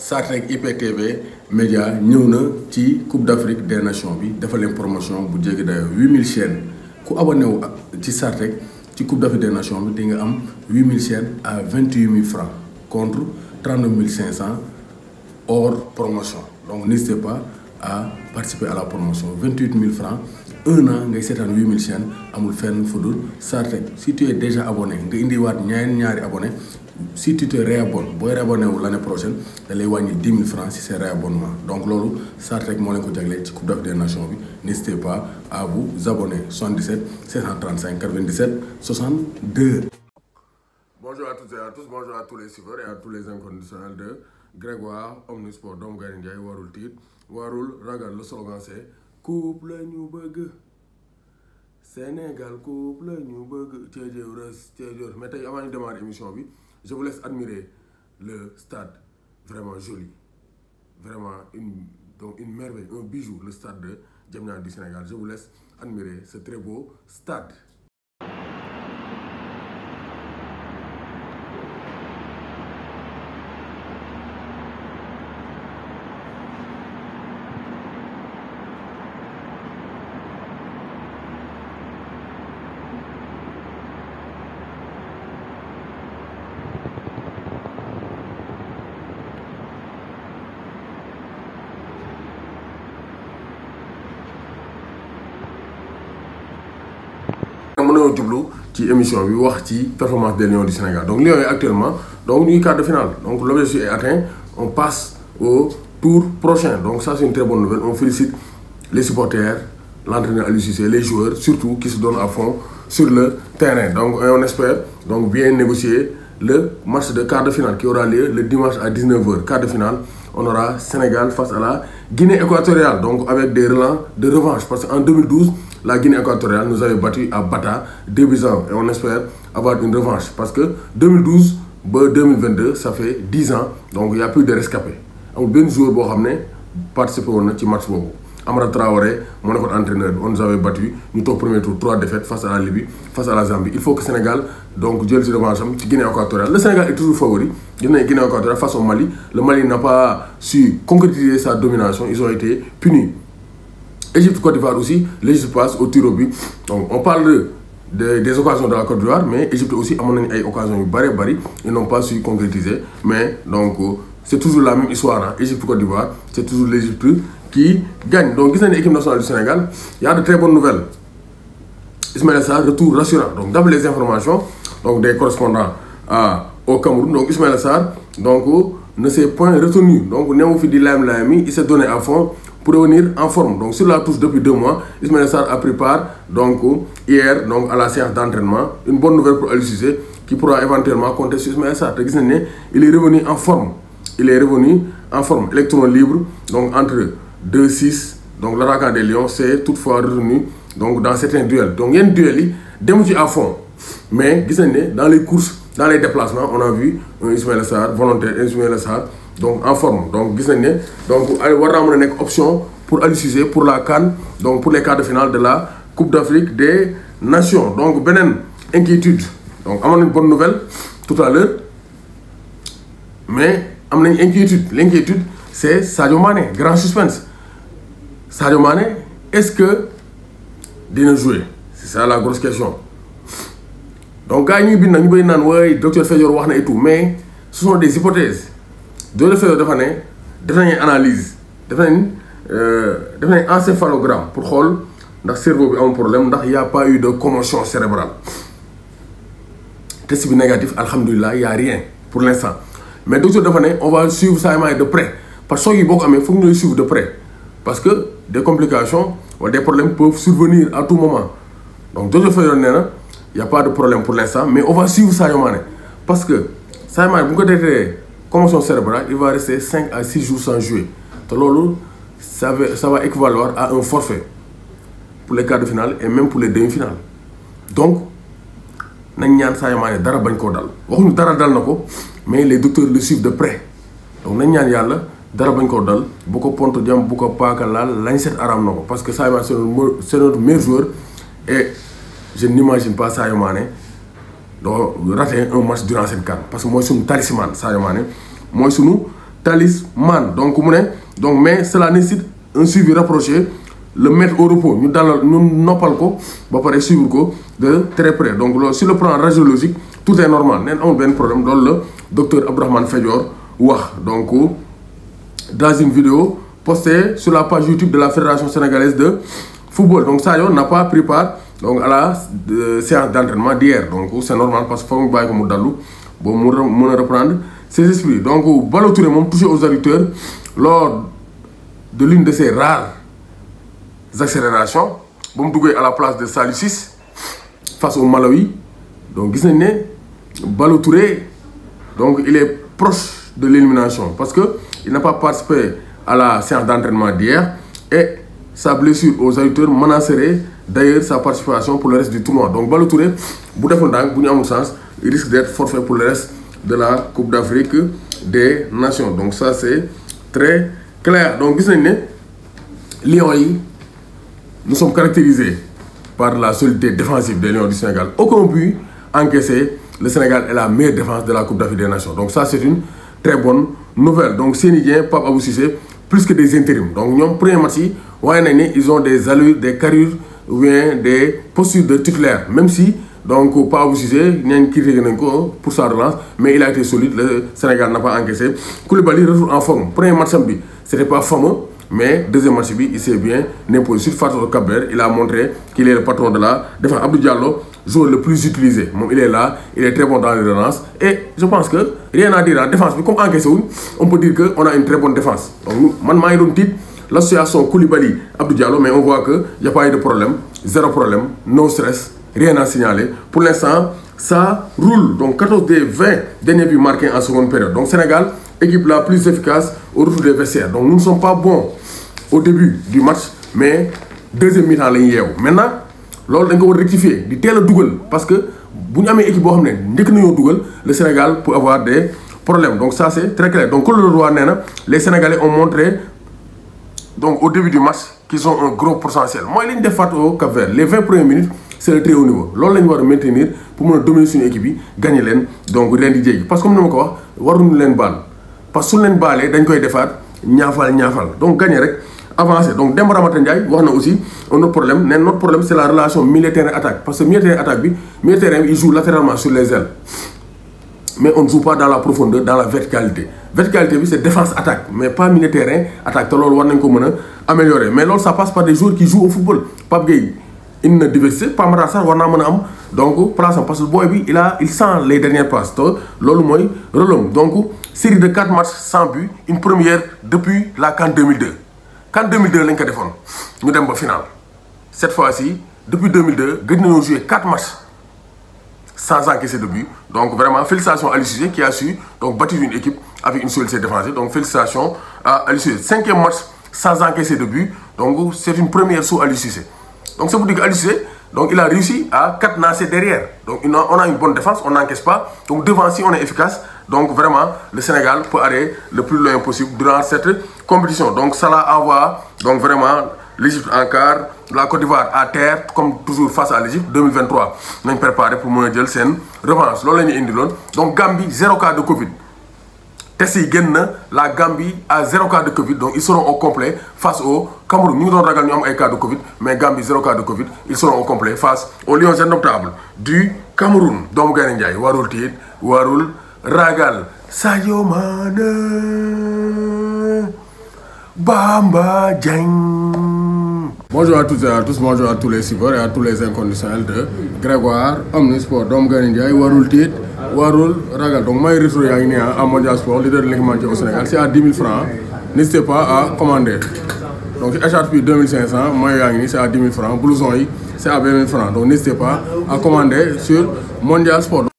Satrec IPTV Média ñëw na ci Coupe d'Afrique des Nations bi dafa leen promotion bu jéggi dayo 8000 chaînes ku abonné wu ci Satrec ci Coupe d'Afrique des Nations bi di nga am 8000 chaînes à 28 000 francs contre 39 500 hors promotion. Donc n'hésitez pas à participer à la promotion. 28 000 francs, un an ngay seetaan 8000 chaînes amul fenn fudul Satrec. Si tu es déjà abonné nga indiwaat ñaari abonné, si tu te réabonnes booy réabonné wu l'année prochaine da lay wàññi 10 000 francs si c'est réabonnement. Donc loolu Satrec moo leen ko jagleel ci Coupe d'Afrique des Nations bi. N'hésitez pas à vous abonner. 77 735 97 62. Bonjour à toutes et à tous, bonjour à tous les suiveurs et à tous les inconditionnels de Grégoire Omnisport doomu Gaye Ndiaye warul tiit warul ragal. Le slogan c'est coupe la ñu bëgg Sénégal coupe la ñu bëgg ceejeew rës ceejeew. Mais tey avant ñu démarrer émission bi, je vous laisse admirer le stade, vraiment joli, vraiment une merveille, un bijou, le stade de Diamniadio du Sénégal. Je vous laisse admirer ce très beau stade. Mën nañoo jublu ci émission bi wax ci performance des Lions du Sénégal. Donc Lions yi actuellement donc ñu ngi quart de finale, donc l'objectif est atteint, on passe au tour prochain. Donc ça c'est une très bonne nouvelle. On félicite les supporters, l'entraîneur Aliou Cissé, les joueurs surtout qui se donnent à fond sur le terrain. Donc on espère donc bien négocier le match de quart de finale qui aura lieu le dimanche à 19h. Quart de finale, on aura Sénégal face à la Guinée équatoriale, donc avec des relents de revanche, parce qu'en 2012 la Guinée équatoriale nous avait battu à Bata 2-0 et on espère avoir une revanche parce que 2012 ba 2022 ça fait 10 ans, donc il n'y a plus de rescapés. amul benn joueur boo xam ne participé woon na ci match boobu. Amara Traoré moo nekkoon entraîneur bi, on nous avait battu ñu toog premier tour 3 défaites face à la Libye, face à la Zambie. Il faut que Sénégal donc jël ci revanche am ci Guinée équatoriale. Le Sénégal est toujours favori. Guinée équatoriale face au Mali. Le Mali n'a pas su concrétiser sa domination, ils ont été punis. Égypte, Côte d'Ivoire aussi, l'Égypte passe au tir au but. Donc on parle des occasions de la Côte d'Ivoire, mais Égypte aussi a eu occasions yu bari, ils n'ont pas su concrétiser. Mais donc c'est toujours la même histoire, hein. Égypte, Côte d'Ivoire, c'est toujours l'Égypte qui gagne. Donc gis nañu équipe nationale du Sénégal, il y a de très bonnes nouvelles. Ismaïla Sarr, retour rassurant. Donc d'après les informations donc des correspondants au Cameroun, donc Ismaïla Sarr donc ne s'est point retenu. Donc newu fi di layam-layami, il s'est donné à fond pour revenir en forme. Donc sur la touche depuis 2 mois, Ismaïla Sarr a pris part donc hier donc à la séance d'entraînement. Une bonne nouvelle pour Aliou Cissé qui pourra éventuellement compter sur Ismaïla Sarr. Te gis nañ ne il est revenu en forme. Il est revenu en forme. Électron libre donc entre 2-6. Donc l'attaquant des Lions s'est toutefois retenu donc dans certains duels. Donc yenn duels yi demu ci à fond. Mais gis nañ ne dans les courses, dans les déplacements, on a vu un Ismaïla Sarr volontaire, Ismaïla Sarr donc en forme. Donc gis nañ ne donc war naa mën a nekk option pour Aliou Cissé pour la CAN, donc pour les quarts de finale de la Coupe d'Afrique des Nations. Donc beneen inquiétude, donc amoon nañ bonne nouvelle tout à l'heure, mais am nañ inquiétude. L'inquiétude c'est Sadio Mané, grand suspense. Sadio Mané, est-ce que dina jouer? C'est ça la grosse question. Donc gars yi ñuy bind nag ñu bëri naan waaye docteur Fedior wax na et tout, mais ce sont des hypothèses. Docteur Fedior dafa ne def nañu analyse, def nañ encéphalogramme pour xool ndax cerveau bi am problème, ndax y a pas eu de commotion cérébrale. Test bi négatif, alhamdulilah, y a rien pour l'instant. Mais docteur dafa ne on va suivre Sadio Mané de près parce que soo yi boo ko amee foog ñu suivre de près parce que des complications wala des problèmes peuvent survenir à tout moment. Donc docteur Fedior nee na y a pas de problème pour l'instant, mais on va suivre Sadio Mané parce que Sadio Mané bu ñu ko traité commotion cérébrale, il va rester 5 à 6 jours sans jouer. te loolu ça va équivaloir à un forfait pour les quarts de finale et même pour les demi-finales. Donc nañ ñaan Sadio Mané dara bañ koo dal, waxuñu dara dal na ko, mais les docteurs le suivent de près. Donc nañ ñaan yàlla dara bañ koo dal, bu ko ponto jam bu ko paaka laal lañ set aram na ko, parce que Sadio Mané c'est notre meilleur joueur et je n'imagine pas Sadio Mané doo rater un match durant cette CAN, parce que mooy suñu talisman. Sadio Mané mooy suñu talisman donc mu ne donc mais cela nécessite un suivi rapproché, le mettre au repos ñu dalal ñu noppal ko ba pare suivre ko de très près. Donc loolu sur le plan radiologique tout est normal neen amul benn problème loolu la docteur Abdourahmane Fedior wax. Donc dans une vidéo postée sur la page YouTube de la Fédération sénégalaise de football, donc Sadio n'a pas pris part donc à la séance d'entraînement d'hier. Donc c'est normal parce que foog mu bàyyi ko mu dallu boobu mu mën a reprendre ses esprits. Donc Ballo Touré moom touché aux adducteurs lors de l'une de ses rares accélérations ba mu duggee à la place de Saliou Ciss face au Malawi. Donc gis nañ ne Ballo Touré donc il est proche de l'élimination parce que il n'a pas participé à la séance d'entraînement d'hier et sa blessure aux adducteurs menacerait d'ailleurs sa participation pour le reste du tournoi. Donc Ballo Touré bu deful ndànk bu ñu amul chance il risque d'être forfait pour le reste de la Coupe d'Afrique des Nations. Donc ça c'est très clair. Donc gis nañ ne Lions yi nous sommes caractérisés par la solidité défensive des Lions du Sénégal. Aucun but encaissé. Le Sénégal est la meilleure défense de la Coupe d'Afrique des Nations. Donc ça c'est une très bonne nouvelle. Donc Seny Dieng, Pape Abou Cissé, plus que des intérims. Donc ñoom premier match yi waaye nañ ne ils ont des allures, des carrures ou bien des postures de titulaire. Même si donc Pape Abou Cissé ñeen critiqué nañ ko pour sa relance mais il a été solide. Le Sénégal n'a pas encaissé. Koulibaly retour en forme. Premier match am bi c'était pas fameux. Mais deuxième match bi il s'est bien imposé face au Cap-Vert. Il a montré qu'il est le patron de la défense. Abdou Diallo, joueur le plus utilisé. Moom il est là, il est très bon dans les relances. Et je pense que rien à dire en défense bi comme encaissé wuñ on peut dire que on a une très bonne défense. Donc man maa ngi doon tiit l'association Koulibaly Abdou Diallo mais on voit que y a pas eu de problème, zéro problème, no stress, rien à signaler. Pour l'instant ça roule. Donc 14 des 20 derniers buts marqués en seconde période. Donc Sénégal, équipe la plus efficace au retour des vestiaires. Donc nous ne sommes pas bons au début du match mais deuxième mi-temps la ñu yeewu. Maintenant loolu dañ ko war a rectifier di teel a dugal parce que bu ñu amee équipe boo xam ne njëkk nañoo dugal le Sénégal peut avoir des problèmes. Donc ça c'est très clair. Donc Claude Leroy nee na les Sénégalais ont montré donc au début du match qu'ils ont un gros potentiel. mooy li ñu def face au Cap-Vert les 20 premières minutes c'est le très haut niveau. loolu la ñu war a maintenir pour mën a dominer suñu équipe yi gagner leen donc ren di jéggi parce que comme ni ma ko wax waruñu leen baal parce que suñu leen baalee dañ koy defaat ñaafal donc gagner rek avancer. Donc Demba Ramata Ndiaye wax na aussi un autre problème. Nee notre problème c'est la relation milieu terrain attaque parce que milieu terrain attaque bi milieu terrain il joue latéralement sur les ailes mais on ne joue pas dans la profondeur, dans la verticalité. Verticalité bi c'est défense attaque mais pas milieu terrain attaque te loolu war nañ ko mën a améliorer. Mais loolu ça passe par des joueurs qui jouent au football. Pape Gueye une diversité Pape Matar Sarr war naa mën a am donc place am parce que booy bi il sent les dernières passes te loolu mooy rôle. Donc série de 4 matchs sans but, une première depuis la CAN 2002. CAN 2002 lañ ko defoon ñu dem ba finale. Cette fois-ci depuis 2002 gëj nañoo jouer 4 matchs sans encaisser de but. Donc vraiment félicitations à Aliou Cissé qui a su donc bâtir une équipe avec une solidité défensive. Donc félicitations à Aliou Cissé. 5e match sans encaisser de but. Donc c'est une première sous Aliou Cissé. Donc ça veut dire que Aliou Cissé donc il a réussi à cadenasser derrière. Donc on a une bonne défense, on n'encaisse pas. Donc devant si on est efficace. Donc vraiment le Sénégal peut aller le plus loin possible durant cette compétition. Donc Salah envoie donc vraiment l'Égypte en quart, la Côte d'Ivoire à terre comme toujours face à l'Égypte. 2023 nañ préparé pour mën a jël seen revanche loolu la ñu indiloon. Donc Gambie 0 cas de Covid. Test yi génn na la Gambie à 0 cas de Covid. Donc ils seront au complet face au Cameroun. Ñu ngi doon ragal ñu am ay cas de Covid mais Gambie 0 cas de Covid. Ils seront au complet face aux Lions indomptables du Cameroun. doomu Gaynde Njaay warul tiit warul ragal. Sadio Mané Bamba Dieng. Bonjour à toutes et à tous, bonjour à tous les suiveurs et à tous les inconditionnels de Grégoire Omnisport. doomu Gaynde Njaay warul tiit warul ragal. Donc may retour yaa ngi nii à Mondial Sport leader de l'équipementier au Sénégal. C'est à 10 000 francs. N'hésitez pas à commander. Donc écharpe 2500 maillot yaa ngi nii c'est à 10 000 francs. Blouson yi c'est à 20 000 francs. Donc n'hésitez pas à commander sur Mondial Sport.